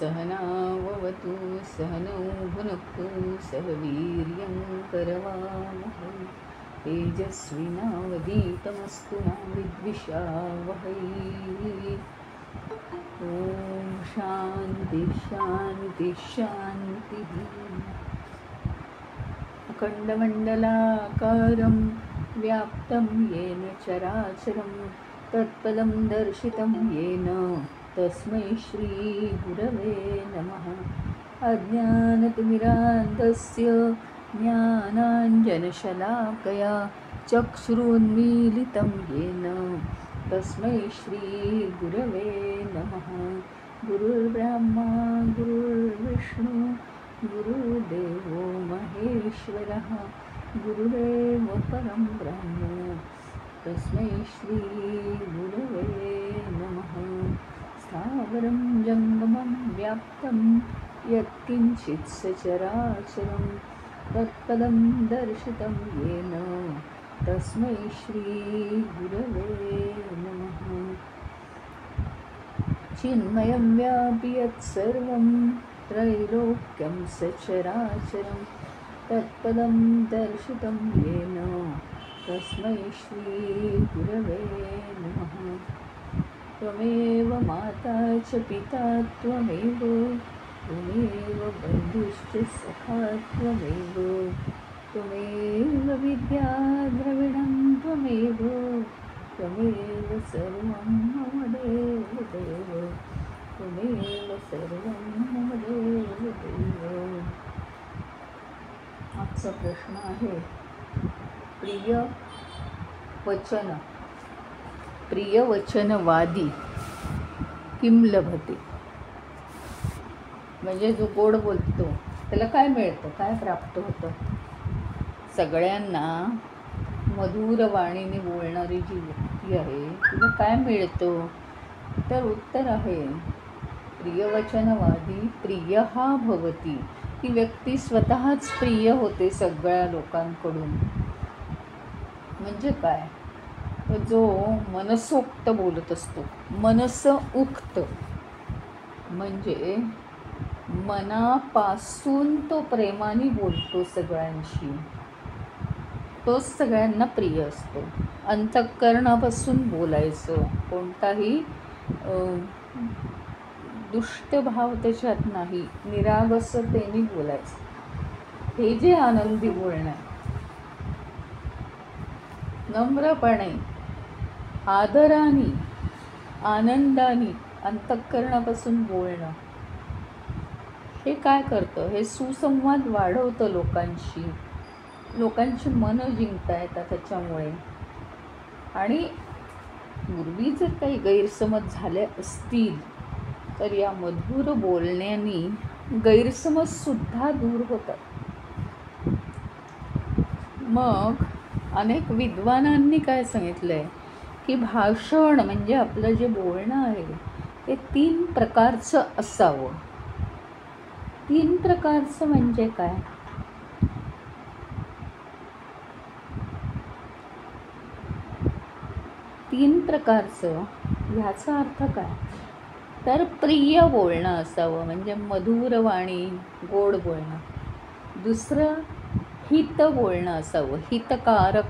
सहनाववतु सहनौ भुनक्तु सह वीर्यं करवावहै तेजस्विनावधीतमस्तु मा विद्विषावहै। ॐ शान्ति शान्ति शान्तिः। अखण्डमण्डलाकारं व्याप्तं येन चराचरं तत्पदं दर्शितं येन तस्मै श्रीगुरवे नमः। अज्ञानतिमिरान्धस्य ज्ञानाञ्जनशलाकया चक्षुरुन्मीलितं येन तस्मै श्रीगुरवे नमः। गुरुर्ब्रह्मा गुरुर्विष्णु गुरुर्देवो महेश्वरः गुरुरेव परं ब्रह्म तस्मै श्रीगुरवे नमः। स्थावरं जङ्गमं व्याप्तं यत्किञ्चित् सचराचरं तत्पदं दर्शितं येन तस्मै श्रीगुरवे नमः। चिन्मयं व्यापि यत्सर्वं त्रैलोक्यं सचराचरं तत्पदं दर्शितं येन तस्मै श्रीगुरवे नमः। त्वमेव माता च पिता त्वमेव बन्धुश्च सखा त्वमेव विद्या द्रविणं त्वमेव सर्वं मम देवदेव त्वमेव सर्वं मम देवदेव। आजचा प्रश्न आहे प्रियवचनवादी किम लभते, म्हणजे जो गोड बोलतो त्याला काय मिळतं, काय प्राप्त होतं। सगळ्यांना मधुर वाणीने बोलणारी जी व्यक्ती आहे तिला काय मिळतं, तर उत्तर आहे प्रियवचनवादी प्रियहा भवती। ती व्यक्ती स्वतःच प्रिय होते सगळ्या लोकांकडून। म्हणजे काय, जो मनसोक्त बोलत असतो, मनस उक्त म्हणजे मनापासून तो प्रेमाने बोलतो सगळ्यांशी, तोच सगळ्यांना प्रिय असतो। अंतःकरणापासून बोलायचं, कोणताही दुष्ट भाव त्याच्यात नाही, निरागसतेने बोलायचं, हे जे आनंदी बोलणं आहे, नम्रपणे आदराने आनंदाने अंतःकरणापासून बोलणं, हे काय करतं, हे सुसंवाद वाढवतं लोकांशी, लोकांची मनं जिंकता येतात त्याच्यामुळे। आणि पूर्वी जर काही गैरसमज झाले असतील तर या मधुर बोलण्याने गैरसमजसुद्धा दूर होतात। मग अनेक विद्वानांनी काय सांगितलं आहे की भाषण म्हणजे आपलं जे बोलणं आहे ते 3 प्रकारचं असावं। 3 प्रकारचं म्हणजे काय, 3 प्रकारचं ह्याचा अर्थ काय, तर प्रिय बोलणं असावं, म्हणजे मधुर वाणी गोड बोलणं। दुसरं हित बोलणं असावं, हितकारक,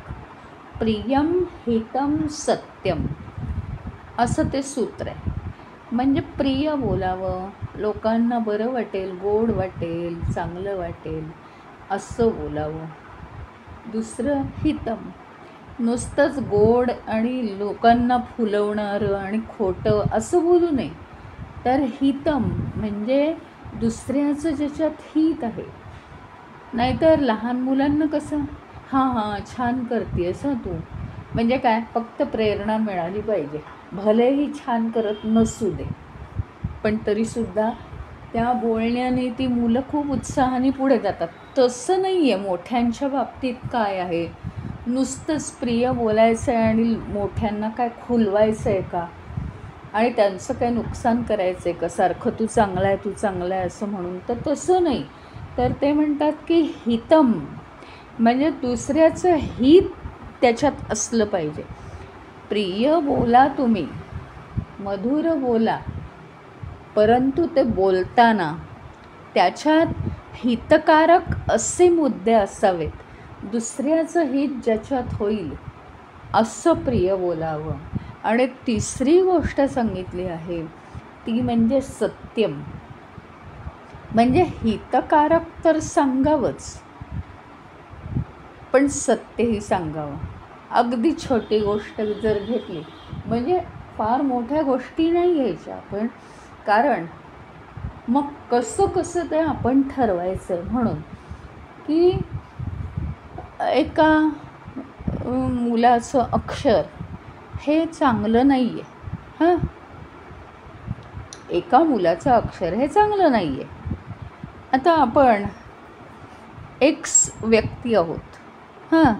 प्रियम हितम सत्यम असं ते सूत्र आहे। म्हणजे प्रिय बोलावं, लोकांना बरं वाटेल, गोड वाटेल, चांगलं वाटेल असं बोलावं। दुसरं हितम, नुसतंच गोड आणि लोकांना फुलवणारं आणि खोटं असं बोलू नये, तर हितम म्हणजे दुसऱ्याचं ज्याच्यात हित आहे। नाहीतर लहान मुलांना कसं हां छान करतेस तू, म्हणजे काय, फक्त प्रेरणा मिळाली पाहिजे, भलेही छान करत नसू दे पण तरीसुद्धा त्या बोलण्याने ती मुलं खूप उत्साहाने पुढे जातात। तसं नाही आहे मोठ्यांच्या बाबतीत। काय आहे, नुसतंच प्रिय बोलायचं आहे आणि मोठ्यांना काय खुलवायचं आहे का, आणि त्यांचं काय नुकसान करायचं आहे का, सारखं तू चांगला आहे तू चांगला आहे असं म्हणून. तर तसं नाही. तर ते म्हणतात की हितम म्हणजे दुसऱ्याचं हित त्याच्यात असलं पाहिजे. प्रिय बोला तुम्ही, मधुर बोला, परंतु ते बोलताना त्याच्यात हितकारक असे मुद्दे असावेत, दुसऱ्याचं हित ज्याच्यात होईल असं प्रिय बोलावं. आणि तिसरी गोष्ट सांगितली आहे ती म्हणजे सत्यम. म्हणजे हितकारक तर सांगावंच, पण सत्यही सांगावं. अगदी छोटी गोष्ट जर घेतली, म्हणजे फार मोठ्या गोष्टी नाही घ्यायच्या आपण, कारण मग कसं ते आपण ठरवायचं. म्हणून की एका मुलाचं अक्षर हे चांगलं नाही आहे. हां, एका मुलाचं अक्षर हे चांगलं नाही आहे. आता आपण एक्स व्यक्ती आहोत. हां,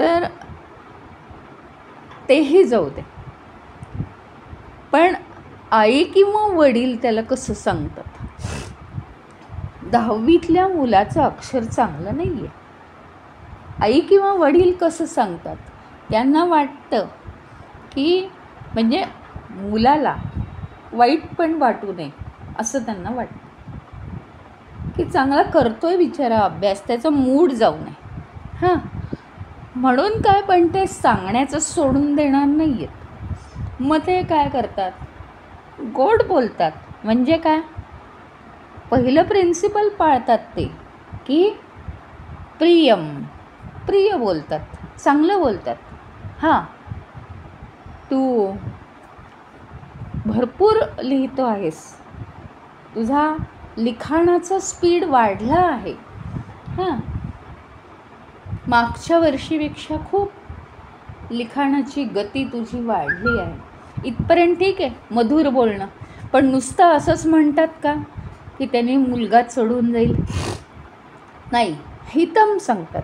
तर तेही जाऊ दे, पण आई किंवा वडील त्याला कसं सांगतात, 10वीतल्या मुलाचं अक्षर चांगलं नाही आहे. आई किंवा वडील कसं सांगतात, त्यांना वाटतं की म्हणजे मुलाला वाईट पण वाटू नये असं त्यांना वाटतं की चांगला करतोय बिचारा अभ्यास, त्याचा मूड जाऊ नये. हां, म्हणून काय, पण ते सांगण्याचं सोडून देणार नाही आहेत. मग ते काय करतात, गोड बोलतात. म्हणजे काय, पहिलं प्रिन्सिपल पाळतात ते की प्रिय बोलतात, चांगलं बोलतात. हां, तू भरपूर लिहितो आहेस, तुझा लिखाणाचा स्पीड वाढला आहे. हां, मागच्या वर्षीपेक्षा खूप लिखाणाची गती तुझी वाढली आहे. इथपर्यंत ठीक आहे, मधुर बोलणं. पण नुसतं असंच म्हणतात का की त्याने मुलगा चढून जाईल? नाही, हितम सांगतात.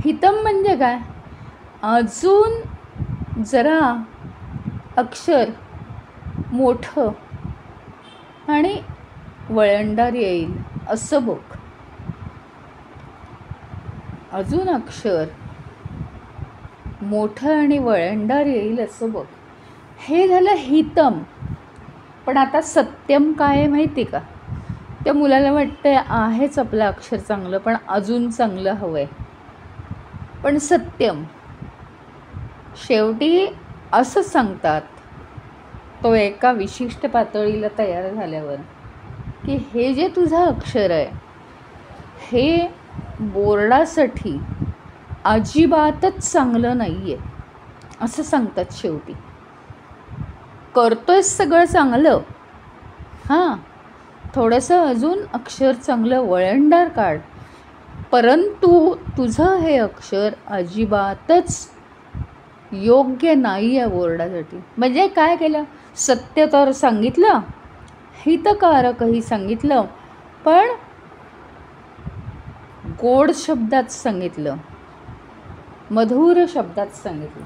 हितम म्हणजे काय, अजून जरा अक्षर मोठं आणि वळणदार येईल असं बघ. अजून अक्षर मोठं आणि वळणदार येईल असं बघ. हे झालं हितम. पण आता सत्यम काय आहे माहिती का, त्या मुलाला वाटतं आहेच आपलं अक्षर चांगलं, पण अजून चांगलं हवं आहे. पण सत्यम शेवटी असं सांगतात, तो एका विशिष्ट पातळीला तयार झाल्यावर, की हे जे तुझं अक्षर आहे हे बोर्डासाठी अजिबातच चांगलं नाही आहे असं सांगतात. शेवटी करतोयस सगळं चांगलं, हां, थोडंसं अजून अक्षर चांगलं वळणदार काढ, परंतु तुझं हे अक्षर अजिबातच योग्य नाही आहे बोर्डासाठी. म्हणजे काय केलं, सत्य तर सांगितलं, हितकारकही सांगितलं, पण गोड शब्दात सांगितलं, मधुर शब्दात सांगितलं.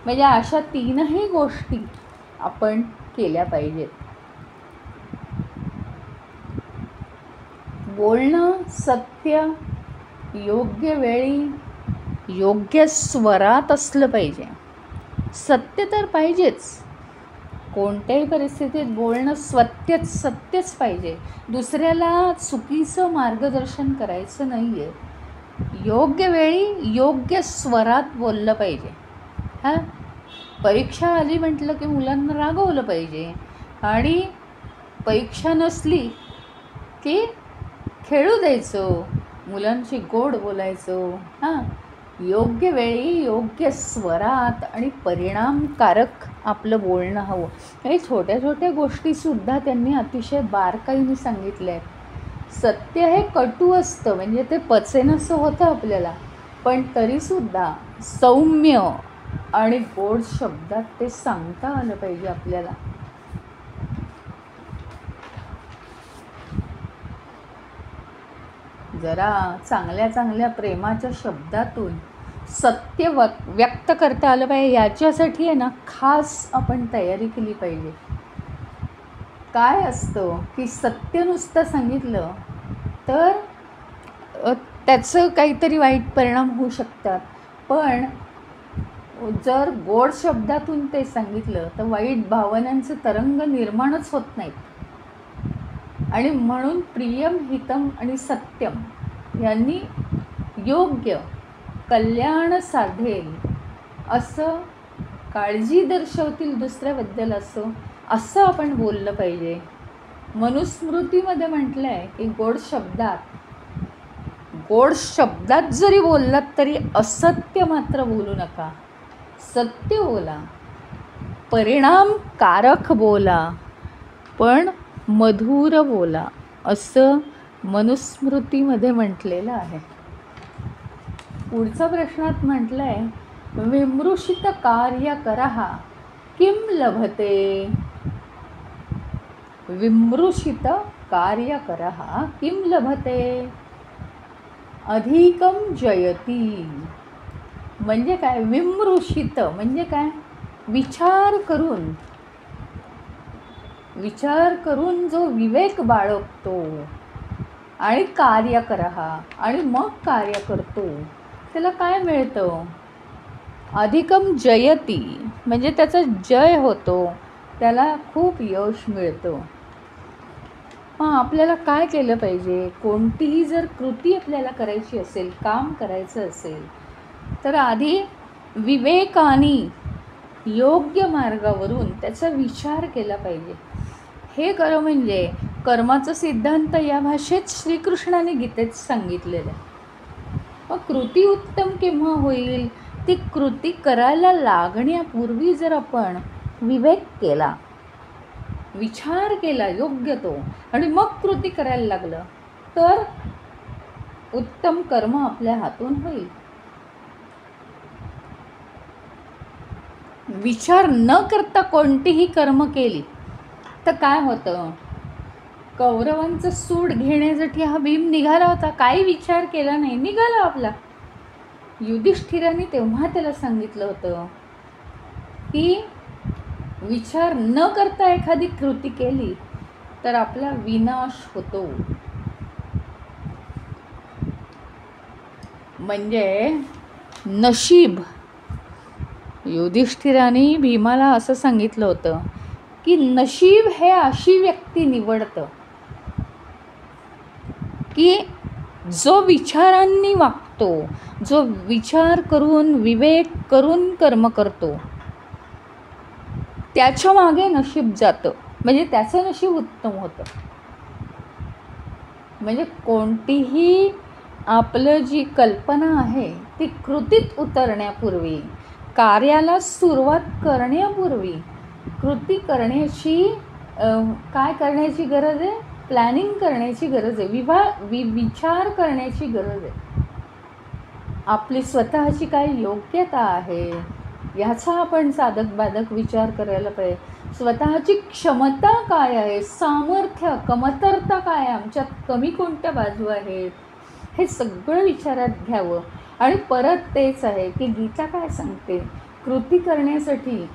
म्हणजे अशा तीनही गोष्टी आपण केल्या पाहिजेत. बोलणं सत्य, योग्य वेळी, योग्य स्वरात असलं पाहिजे. सत्य तर पाहिजेच, कोणत्याही परिस्थितीत बोलणं सत्यच पाहिजे. दुसऱ्याला चुकीचं मार्गदर्शन करायचं नाही आहे. योग्य वेळी योग्य स्वरात बोललं पाहिजे. हां, परीक्षा आली म्हटलं की मुलांना रागवलं पाहिजे, आणि परीक्षा नसली की खेळू द्यायचं, मुलांशी गोड बोलायचं. हां, योग्य वेळी योग्य स्वरात आणि परिणामकारक आपलं बोलणं हवं. हे छोट्या छोट्या गोष्टीसुद्धा त्यांनी अतिशय बारकाईने सांगितल्या आहेत. सत्य हे कटू असतं, म्हणजे ते पचेनसं होतं आपल्याला, पण तरीसुद्धा सौम्य आणि गोड शब्दात ते सांगता आलं पाहिजे आपल्याला. जरा चांगल्या चांगल्या प्रेमाच्या शब्दातून सत्य व्यक्त करता आलं पाहिजे. याच्यासाठी आहे ना खास आपण तयारी केली पाहिजे. काय असतं की सत्य नुसतं सांगितलं तर त्याचं काहीतरी वाईट परिणाम होऊ शकतात, पण जर गोड शब्दातून ते सांगितलं तर वाईट भावनांचं तरंग निर्माणच होत नाहीत. आणि म्हणून प्रियम, हितम आणि सत्यम यांनी योग्य कल्याण साधेल असं, काळजी दर्शवतील दुसऱ्याबद्दल असं आपण बोललं पाहिजे. मनुस्मृतीमध्ये म्हटलं आहे की गोड शब्दात जरी बोललात तरी असत्य मात्र बोलू नका. सत्य बोला, परिणामकारक बोला, पण मधुर बोला, असं मनुस्मृतीमध्ये म्हटलेलं आहे. पुढचा प्रश्नात म्हटलं आहे विमृशित कार्य करहा किम लभते. विमृशित कार्य करहा किम लभते. अधिकम जयती म्हणजे काय. विमृशित म्हणजे काय, विचार करून जो विवेक बाळगतो आणि कार्य करहा आणि मग कार्य करतो त्याला काय मिळतं. अधिकम जयती म्हणजे त्याचा जय होतो, त्याला खूप यश मिळतं. आपल्याला काय केलं पाहिजे. कोणतीही जर कृती आपल्याला करायची असेल, काम करायचं असेल, तर आधी विवेकाने योग्य मार्गावरून त्याचा विचार केला पाहिजे. हे कर्म म्हणजे कर्माचा सिद्धांत या भाषेत श्रीकृष्णाने गीतेत सांगितलेलं आहे. मग कृती उत्तम केव्हा होईल. ती कृती करायला लागण्यापूर्वी जर आपण विवेक केला, विचार केला योग्य तो, आणि मग कृती करायला लागलं तर उत्तम कर्म आपल्या हातून होईल. विचार न करता कोणतीही कर्म केली तर काय होतं. कौरवांचं सूड घेण्यासाठी हा भीम निघाला होता, काही विचार केला नाही, निघाला आपला. युधिष्ठिराने तेव्हा त्याला सांगितलं होतं की विचार न करता एखादी कृती केली तर आपला विनाश होतो. म्हणजे नशीब. युधिष्ठिराने भीमाला असं सांगितलं होतं की नशीब हे अशी व्यक्ती निवडतं की जो विचारांनी वागतो, जो विचार करून विवेक करून कर्म करतो, त्याच्या मागे नशीब जातं. म्हणजे त्याचं नशीब उत्तम होतं. म्हणजे कोणतीही आपलं जी कल्पना आहे ती कृतीत उतरण्यापूर्वी, कार्याला सुरुवात करण्यापूर्वी कृती करण्याची काय करण्याची गरज आहे. प्लॅनिंग करण्याची गरज आहे. विचार करण्याची गरज आहे. आपली स्वतःची काय योग्यता आहे ह्याचा आपण साधक बाधक विचार करायला पाहिजे. स्वतःची क्षमता काय आहे, सामर्थ्य, कमतरता काय आहे, आमच्यात कमी कोणत्या बाजू आहेत, हे सगळं विचारात घ्यावं. आणि परत तेच आहे की गीता काय सांगते, कृती करण्यासाठी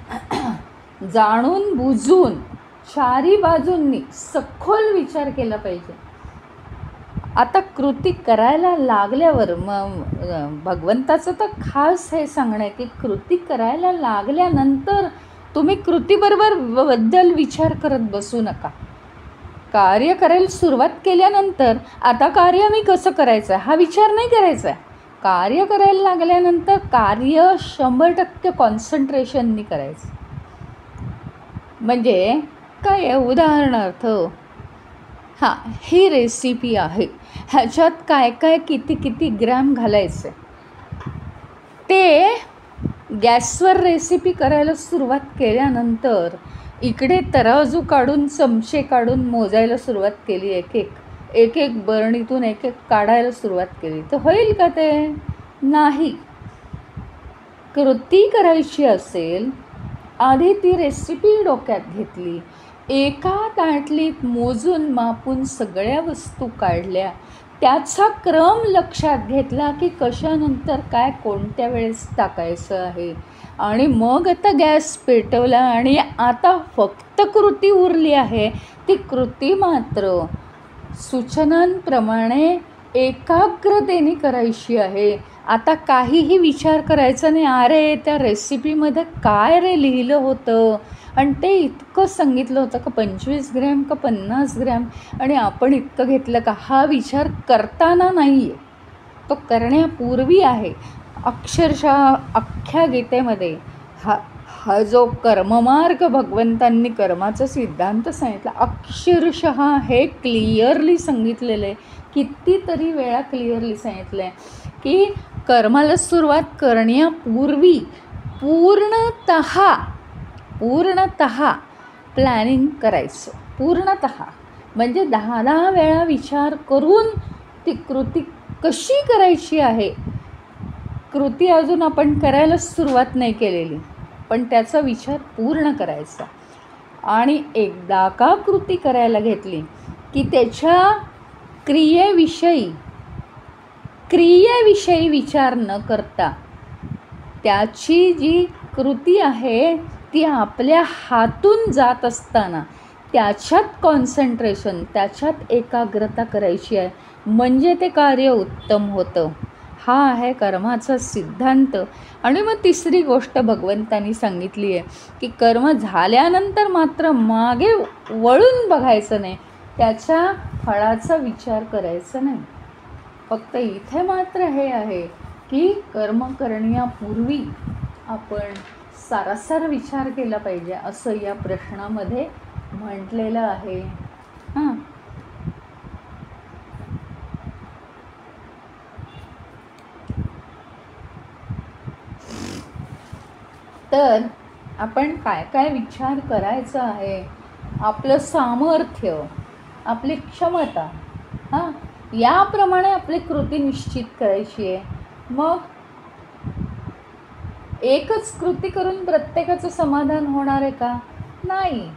जाणून बुजून चारी बाजूंनी सखोल विचार केला पाहिजे. आता कृती करायला लागल्यावर भगवंताचं तर खास हे सांगणं आहे की कृती करायला लागल्यानंतर तुम्ही कृतीबद्दल विचार करत बसू नका. कार्य करायला सुरुवात केल्यानंतर आता कार्य मी कसं करायचं आहे हा विचार नाही करायचा आहे. कार्य करायला लागल्यानंतर कार्य 100% कॉन्सन्ट्रेशननी करायचं. म्हणजे काय आहे, उदाहरणार्थ ही रेसिपी आहे, ह्याच्यात काय काय किती ग्रॅम घालायचं ते गॅसवर रेसिपी करायला सुरुवात केल्यानंतर इकडे तराजू काढून चमचे काढून मोजायला सुरुवात केली. एक बरणीतून एक काढायला सुरुवात केली तर होईल का ते. नाही. कृती करायची असेल आधी ती रेसिपी डोक्यात घेतली, एका ताटलीत मोजून मापून सगळ्या वस्तू काढल्या, त्याचा क्रम लक्षात घेतला की कशानंतर काय कोणत्या वेळेस टाकायचं आहे, आणि मग आता गॅस पेटवला आणि आता फक्त कृती उरली आहे. ती कृती मात्र सूचनांप्रमाणे एकाग्रतेने करायची आहे. आता काहीही विचार करायचा नाही, अरे त्या रेसिपीमध्ये काय रे लिहिलं होतं आणि ते इतकं सांगितलं होतं का 25 ग्रॅम का 50 ग्रॅम आणि आपण इतकं घेतलं का, हा विचार करताना नाही आहे, तो करण्यापूर्वी आहे. अक्षरशः अख्ख्या गीतेमध्ये हा जो कर्ममार्ग भगवंतांनी कर्माचा सिद्धांत सांगितला, अक्षरशः हे क्लिअरली सांगितलेलं आहे. कितीतरी वेळा क्लिअरली सांगितलं आहे की कर्माला सुरुवात करण्यापूर्वी पूर्णतः प्लॅनिंग करायचं. पूर्णतः म्हणजे 10 वेळा विचार करून ती कृती कशी करायची आहे. कृती अजून आपण करायला सुरुवात नाही केलेली, पण त्याचा विचार पूर्ण करायचा. आणि एकदा का कृती करायला घेतली की त्याच्या क्रियेविषयी विचार न करता त्याची जी कृती आहे ती आपल्या हातून जात असताना त्याच्यात कॉन्सन्ट्रेशन, त्याच्यात एकाग्रता करायची आहे, म्हणजे ते कार्य उत्तम होतं. हा आहे कर्माचा सिद्धांत. आणि मग तिसरी गोष्ट भगवंतांनी सांगितली आहे की कर्म झाल्यानंतर मात्र मागे वळून बघायचं नाही, त्याच्या फळाचा विचार करायचा नाही. फक्त इथे मात्र हे आहे की कर्म करण्यापूर्वी आपण सारासार विचार केला पाहिजे, असं या प्रश्नामध्ये म्हटलेलं आहे. हां, तर आपण काय काय विचार करायचं आहे, आपलं सामर्थ्य, आपली क्षमता, हां, याप्रमाणे आपली कृती निश्चित करायची आहे. मग एकच कृती करून प्रत्येकाचं समाधान होणार आहे का? नाही.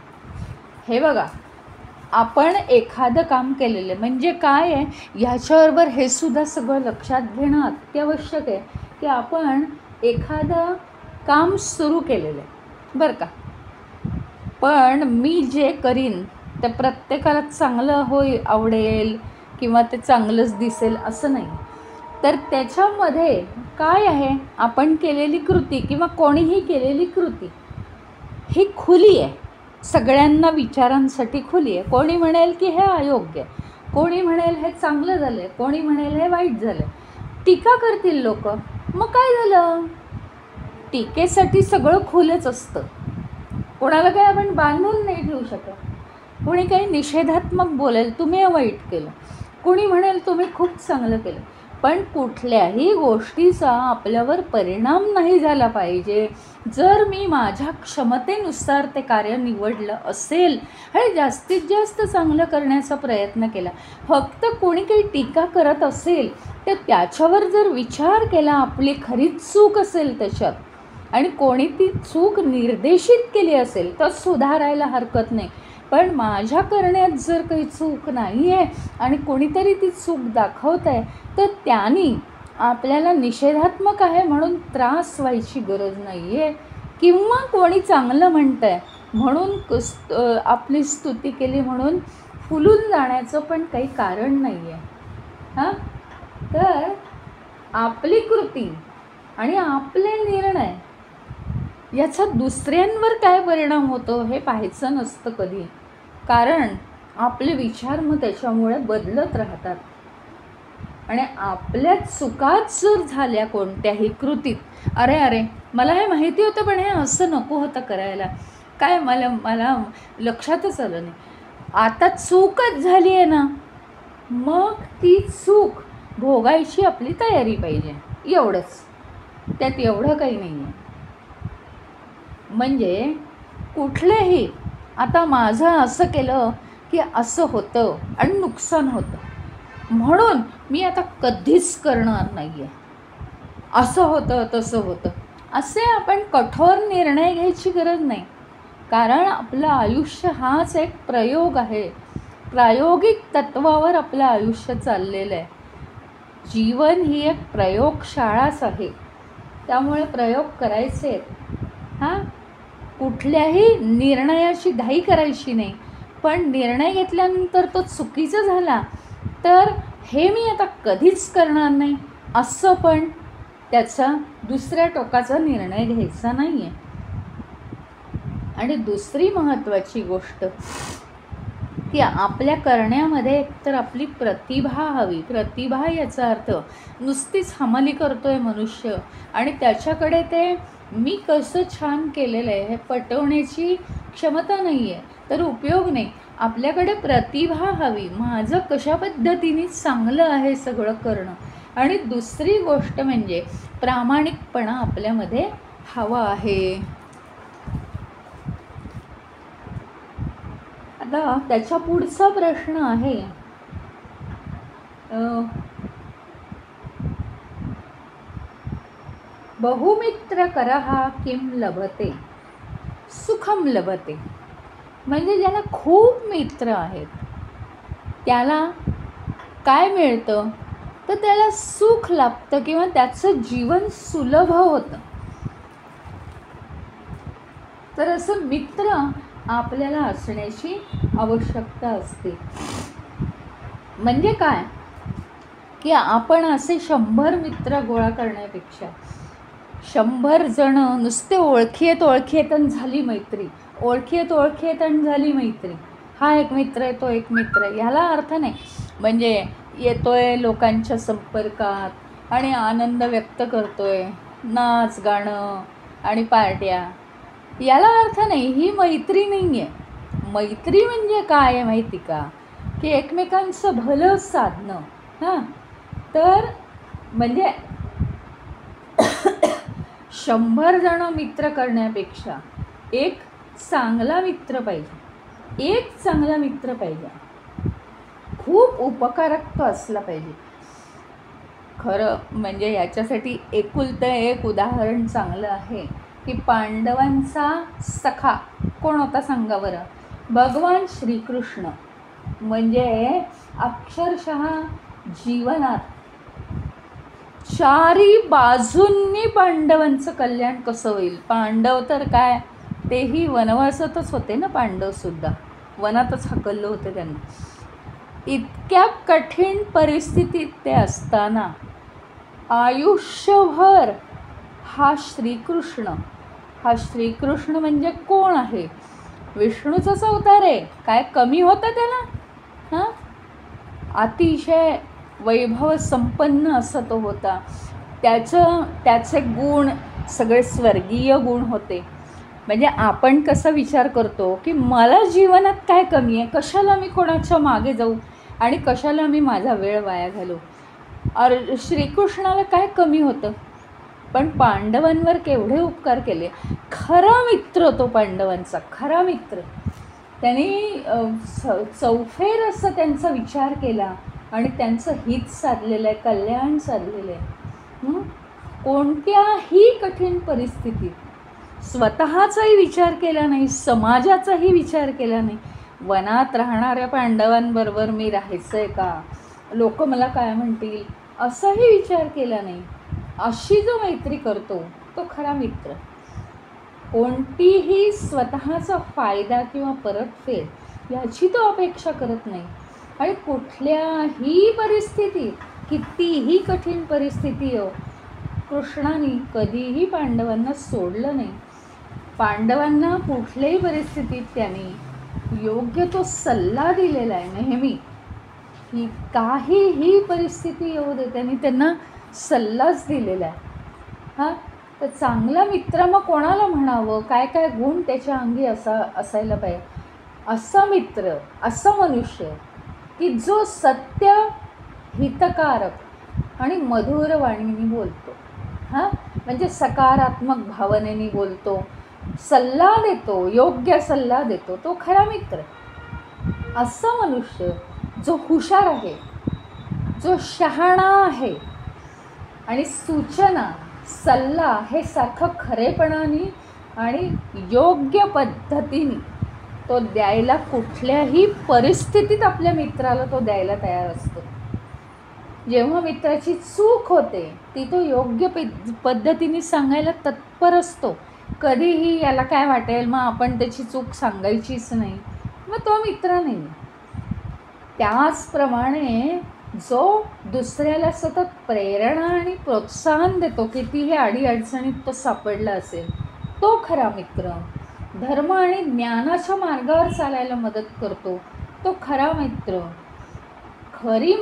हे बघा, आपण एखादं काम केलेलं म्हणजे काय आहे, ह्याच्याबरोबर हे सुद्धा सगळं लक्षात घेणं अत्यावश्यक आहे की आपण एखादं काम सुरू केलेलं आहे बरं का, पण मी जे करीन ते प्रत्येकाला चांगलं आवडेल किंवा ते चांगलंच दिसेल असं नाही. तर त्याच्यामध्ये काय आहे, आपण केलेली कृती किंवा कोणीही केलेली कृती ही खुली आहे, सगळ्यांना विचारांसाठी खुली आहे. कोणी म्हणेल की हे अयोग्य आहे, कोणी म्हणेल हे चांगलं झालं आहे, कोणी म्हणेल हे वाईट झालं आहे. टीका करतील लोक, मग काय झालं, टीकेसाठी सगळं खुलंच असतं, कोणाला काही आपण बांधून नाही ठेवू शकत. कोणी काही निषेधात्मक बोलेल, तुम्ही वाईट केलं, कोणी म्हणेल तुम्ही खूप चांगलं केलं, पण कुठल्याही गोष्टीचा आपल्यावर परिणाम नाही झाला पाहिजे. जर मी माझ्या क्षमतेनुसार ते कार्य निवडलं असेल आणि जास्तीत जास्त चांगलं करण्याचा प्रयत्न केला, फक्त कोणी काही टीका करत असेल तर त्याच्यावर जर विचार केला, आपली खरीच चूक असेल त्याच्यात आणि कोणी ती चूक निर्देशित केली असेल तर सुधारायला हरकत नाही. पण माझ्या करण्यात जर काही चूक नाही आहे आणि कोणीतरी ती चूक दाखवत आहे तर त्यांनी आपल्याला निषेधात्मक आहे म्हणून त्रास व्हायची गरज नाही आहे, किंवा कोणी चांगलं म्हणतं आहे म्हणून आपली स्तुती केली म्हणून फुलून जाण्याचं पण काही कारण नाही आहे. हां, तर आपली कृती आणि आपले निर्णय याचा दुसऱ्यांवर काय परिणाम होतो हे पाहायचं नसतं कधी, कारण आपले विचार मग त्याच्यामुळे बदलत राहतात. आणि आपल्या चुकाच जर झाल्या कोणत्याही कृतीत, अरे मला हे माहिती होतं पण हे असं नको होतं करायला, काय मला लक्षातच आलं नाही, आता चूकच झाली आहे ना, मग ती चूक भोगायची आपली तयारी पाहिजे, एवढंच. त्यात एवढं काही नाही आहे. म्हणजे कुठलेही, आता माझं असं केलं की असं होतं आणि नुकसान होतं म्हणून मी आता कधीच करणार नाही आहे, असं होतं तसं होतं, असे आपण कठोर निर्णय घ्यायची गरज नाही. कारण आपलं आयुष्य हाच एक प्रयोग आहे. प्रायोगिक तत्वावर आपलं आयुष्य चाललेलं आहे. जीवन ही एक प्रयोगशाळाच आहे. त्यामुळे प्रयोग करायचे आहेत. कुठल्याही निर्णयाची घाई करायची नाही. पण निर्णय घेतल्यानंतर तो चुकीचा झाला तर हे मी आता कधीच करणार नाही असं पण त्याचा दुसऱ्या टोकाचा निर्णय घ्यायचा नाही आहे. आणि दुसरी महत्त्वाची गोष्ट की आपल्या करण्यामध्ये एकतर आपली प्रतिभा हवी. प्रतिभा याचा अर्थ नुसतीच हमाली करतोय मनुष्य आणि त्याच्याकडे ते मी कसं छान केलेलं आहे हे पटवण्याची क्षमता नाही आहे तर उपयोग नाही. आपल्याकडे प्रतिभा हवी, माझं कशा पद्धतीने चांगलं आहे सगळं करणं. आणि दुसरी गोष्ट म्हणजे प्रामाणिकपणा आपल्यामध्ये हवा आहे. आता त्याच्या पुढचा प्रश्न आहे बहुमित्र करः किं लभते सुखम लभते. म्हणजे ज्याला खूप मित्र आहेत त्याला काय मिळतं तर त्याला सुख लाभतं किंवा त्याचं जीवन सुलभ होतं. तर असं मित्र आपल्याला असण्याची आवश्यकता असते. म्हणजे काय की आपण असे 100 मित्र गोळा करण्यापेक्षा 100 जण नुसते ओळखीत झाली मैत्री, ओळखीत झाली मैत्री. हा एक मित्र आहे, तो एक मित्र आहे, ह्याला अर्थ नाही. म्हणजे येतोय लोकांच्या संपर्कात आणि आनंद व्यक्त करतोय, नाच गाणं आणि पार्ट्या, याला अर्थ नाही. ही मैत्री नाही आहे. मैत्री म्हणजे काय आहे माहिती का की एकमेकांचं भलं साधणं. तर म्हणजे 100 जण मित्र करण्यापेक्षा एक चांगला मित्र पाहिजे. एक चांगला मित्र पाहिजे, खूप उपकारक असला पाहिजे. खरं म्हणजे याच्यासाठी एकुलतं एक उदाहरण चांगलं आहे की पांडवांचा सखा कोण होता सांगा बरं? भगवान श्रीकृष्ण. म्हणजे अक्षरशः जीवनात चारी बाजूंनी पांडवांचं कल्याण कसं होईल. पांडव तर काय, तेही वनवासातच होते ना. पांडवसुद्धा वनातच हकललं होतं त्यांना. इतक्या कठीण परिस्थितीत ते असताना आयुष्यभर हा श्रीकृष्ण म्हणजे कोण आहे? विष्णूचाच अवतार आहे. काय कमी होतं त्याला? अतिशय वैभव संपन्न असं तो होता. त्याचे गुण सगळे स्वर्गीय गुण होते. म्हणजे आपण कसा विचार करतो की मला जीवनात काय कमी आहे, कशाला मी कोणाच्या मागे जाऊ आणि कशाला मी माझा वेळ वाया घालू. श्रीकृष्णाला काय कमी होतं, पण पांडवांवर केवढे उपकार केले. खरा मित्र तो पांडवांचा, खरा मित्र. त्यांनी चौफेर असं त्यांचा विचार केला आणि त्यांचं हित साधलेलं आहे, कल्याण साधलेलं आहे. कोणत्याही कठीण परिस्थितीत स्वतःचाही विचार केला नाही, समाजाचाही विचार केला नाही. वनात राहणाऱ्या पांडवांबरोबर मी राहायचं आहे का, लोक मला काय म्हणतील, असाही विचार केला नाही. अशी जो मैत्री करतो तो खरा मित्र. कोणतीही स्वतःचा फायदा किंवा परतफेड याची तो अपेक्षा करत नाही. आणि कुठल्याही परिस्थितीत, कितीही कठीण परिस्थिती हो, कृष्णाने कधीही पांडवांना सोडलं नाही. पांडवांना कुठल्याही परिस्थितीत त्यांनी योग्य तो सल्ला दिलेला आहे नेहमी. की काहीही परिस्थिती येऊ दे त्यांनी त्यांना सल्लाच दिलेला आहे. तर चांगला मित्र मग कोणाला म्हणावं, काय काय गुण त्याच्या अंगी असायला पाहिजे. असा मित्र, असा मनुष्य की जो सत्य, हितकारक आणि मधुर वाणीने बोलतो. म्हणजे सकारात्मक भावनेने बोलतो, सल्ला देतो, योग्य सल्ला देतो, तो खरा मित्र. असा मनुष्य जो हुशार आहे, जो शहाणा आहे आणि सूचना, सल्ला हे सारखं खरेपणाने आणि योग्य पद्धतीने तो द्यायला कुठल्याही परिस्थितीत आपल्या मित्राला तो द्यायला तयार असतो. जेव्हा मित्राची चूक होते ती तो योग्य पद्धतीने सांगायला तत्पर असतो. कधीही याला काय वाटेल मग आपण त्याची चूक सांगायचीच नाही, मग तो मित्र नाही. त्याचप्रमाणे जो दुसऱ्याला सतत प्रेरणा आणि प्रोत्साहन देतो, कितीही अडीअडचणीत तो सापडला असेल, तो खरा मित्र. धर्म आणि ज्ञानाच्या मार्गावर चालायला मदत करतो, तो खरा मित्र. खरी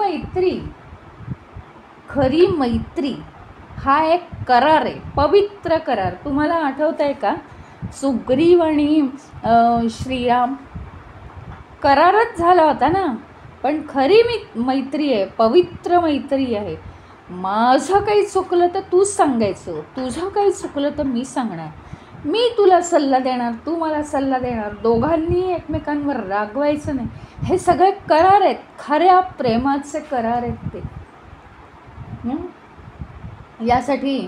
मैत्री हा एक करार आहे, पवित्र करार. तुम्हाला आठवत आहे का, सुग्रीव आणि श्रीराम करारच झाला होता ना. पण खरी मैत्री आहे, पवित्र मैत्री आहे. माझं काही चुकलं तर तूच सांगायचं, तुझं काही चुकलं तर मी सांगणार, मी तुला सल्ला देणार, तू मला सल्ला देणार. दोघांनी एकमेकांवर रागवायचं नाही. हे सगळे करार आहेत, खऱ्या प्रेमाचे करार आहेत ते. यासाठी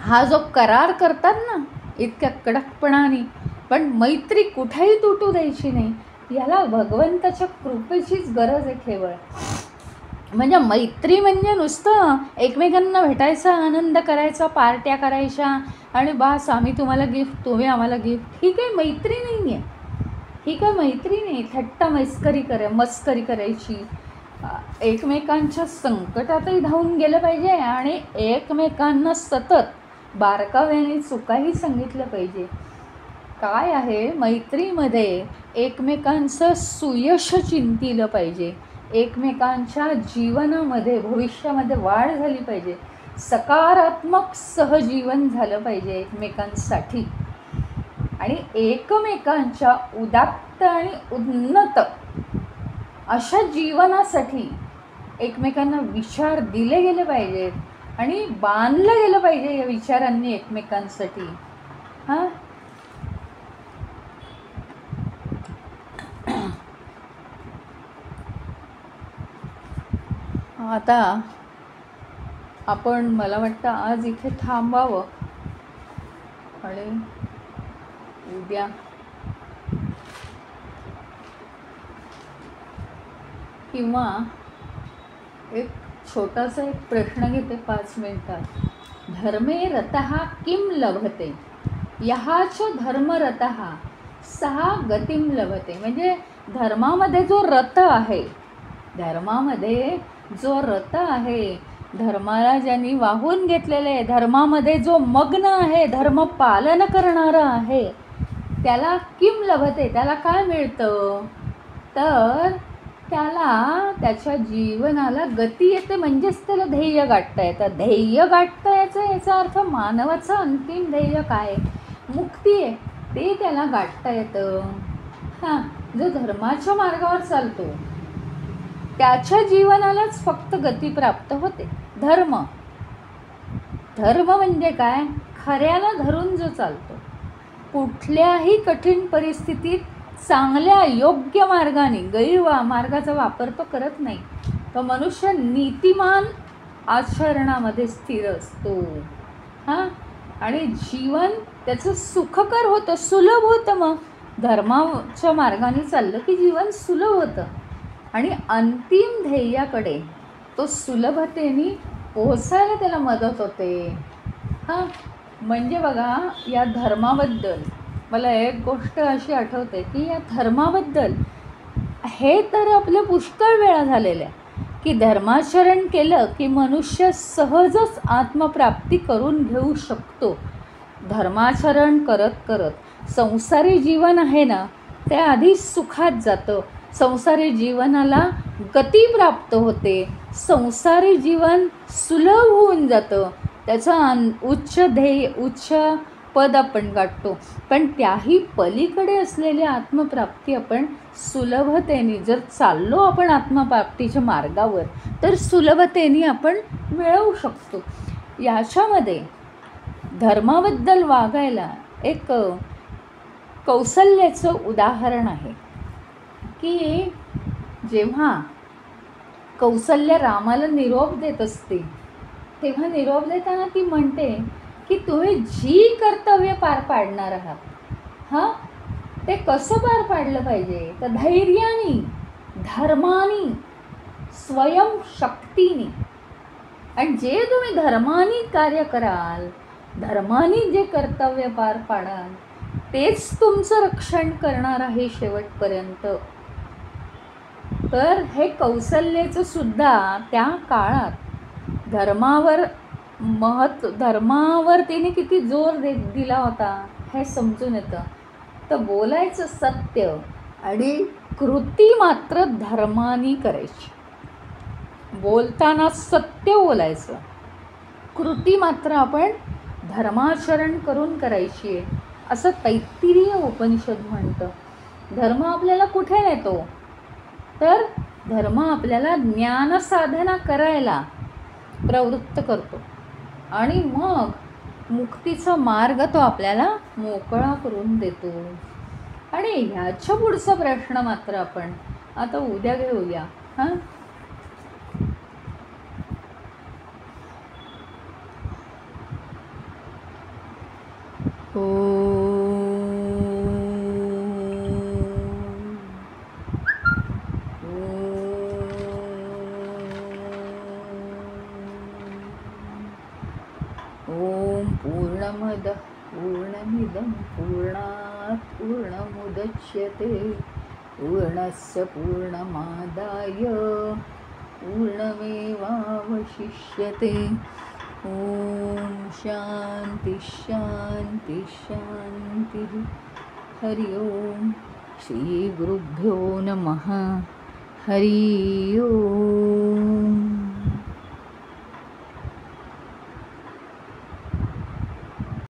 हा जो करार करतात ना इतक्या कडकपणाने, पण मैत्री कुठेही तुटू द्यायची नाही. याला भगवंताच्या कृपेचीच गरज आहे केवळ. म्हणजे मैत्री म्हणजे नुसतं एकमेकांना भेटायचा, आनंद करायचा, पार्ट्या करायच्या आणि बस आम्ही तुम्हाला गिफ्ट, तुम्ही आम्हाला गिफ्ट. ही काही मैत्री नाही आहे, ही काय मैत्री नाही. थट्टा मस्करी करायची, एकमेकांच्या संकटातही धावून गेलं पाहिजे आणि एकमेकांना सतत बारकाव्याने चुकाही सांगितलं पाहिजे. काय आहे मैत्रीमध्ये, एकमेकांचं सुयश चिंतिलं पाहिजे, एकमेकांच्या जीवनामध्ये भविष्यामध्ये वाढ झाली पाहिजे, सकारात्मक सहजीवन झालं पाहिजे एकमेकांसाठी. आणि एकमेकांच्या उदात्त आणि उन्नत अशा जीवनासाठी एकमेकांना विचार दिले गेले पाहिजेत आणि बांधलं गेलं पाहिजे या विचारांनी एकमेकांसाठी. हां, आता आपण, मला वाटतं आज इथे थांबावं आणि उद्या किंवा एक छोटासा एक प्रश्न घेते 5 मिनिटात. धर्मे रतः किं लभते, यहाच धर्मरतः सहा गतिम लभते. म्हणजे धर्मामध्ये जो रत आहे, धर्माला ज्यांनी वाहून घेतलेले आहे, धर्मामध्ये जो मग्न आहे, धर्म पालन करणारा आहे, त्याला किम लभते, त्याला काय मिळतं, तर त्याला त्याच्या जीवनाला गती येते. म्हणजेच त्याला ध्येय गाठता येतं. ध्येय गाठता यायचं, याचा अर्थ मानवाचं अंतिम ध्येय काय, मुक्ती आहे, ते त्याला गाठता येतं. हां, जो धर्माच्या मार्गावर चालतो त्याच्या जीवनालाच फक्त गती प्राप्त होते. धर्म म्हणजे काय, खऱ्याला धरून जो चालतो, कुठल्याही कठीण परिस्थितीत चांगल्या योग्य मार्गाने, मार्गाचा वापर तो करत नाही. तो मनुष्य नीतिमान आचरणामध्ये स्थिर असतो. हां, आणि जीवन त्याचं सुखकर होतं, सुलभ होतं. मग धर्माच्या मार्गाने चाललं की जीवन सुलभ होतं आणि अंतिम ध्येयाकडे तो सुलभतेने पोहोचायला त्याला मदत होते. हां, म्हणजे बघा, या धर्माबद्दल मला एक गोष्ट अशी आठवते की या धर्माबद्दल हे तर आपलं पुष्कळ वेळा झालेलं आहे की धर्माचरण केलं की मनुष्य सहजच आत्मप्राप्ती करून घेऊ शकतो. धर्माचरण करत करत संसारी जीवन आहे ना, ते आधी सुखात जातं, संसारी जीवनाला गती प्राप्त होते, संसारी जीवन सुलभ होऊन जातं, त्याचं उच्च पद आपण गाठतो. पण त्याही पलीकडे असलेली आत्मप्राप्ती आपण सुलभतेने, जर चाललो आपण आत्मप्राप्तीच्या मार्गावर, तर सुलभतेने आपण मिळवू शकतो. याच्यामध्ये धर्माबद्दल वागायला एक कौशल्याचं उदाहरण आहे की जेव्हा कौसल्या रामाला निरोप देत असते, तेव्हा निरोप देताना ती म्हणते की तुम्ही जी कर्तव्य पार पाडणार आहात, हां, ते कसं पार पाडलं पाहिजे? तर धैर्याने, धर्माने, स्वयंशक्तीने. आणि जे तुम्ही धर्माने कार्य कराल, धर्माने जे कर्तव्य पार पाडाल, तेच तुमचं रक्षण करणार आहे शेवटपर्यंत. तर हे कौसल्याचं सुद्धा त्या काळात धर्मावर तिने किती जोर दिला होता हे समजून येतं. तर बोलायचं सत्य आणि कृती मात्र धर्माने करायची. बोलताना सत्य बोलायचं, कृती मात्र आपण धर्माचरण करून करायची आहे, असं तैत्तिरीय उपनिषद म्हणतं. धर्म आपल्याला कुठे नेतो? तर धर्म आपल्याला ज्ञानसाधना करायला प्रवृत्त करतो आणि मग मुक्तीचा मार्ग तो आपल्याला मोकळा करून देतो. आणि ह्याच्या पुढचा प्रश्न मात्र आपण आता उद्या घेऊया. हां, ओम पूर्णमदः पूर्णमिदं पूर्णात् पूर्णमुदच्यते पूर्णस्य पूर्णमादाय पूर्णमेवावशिष्यते. ओम शांति शांति शांति. हरि ओम. श्री गुरुभ्यो नमः. हरि ओम.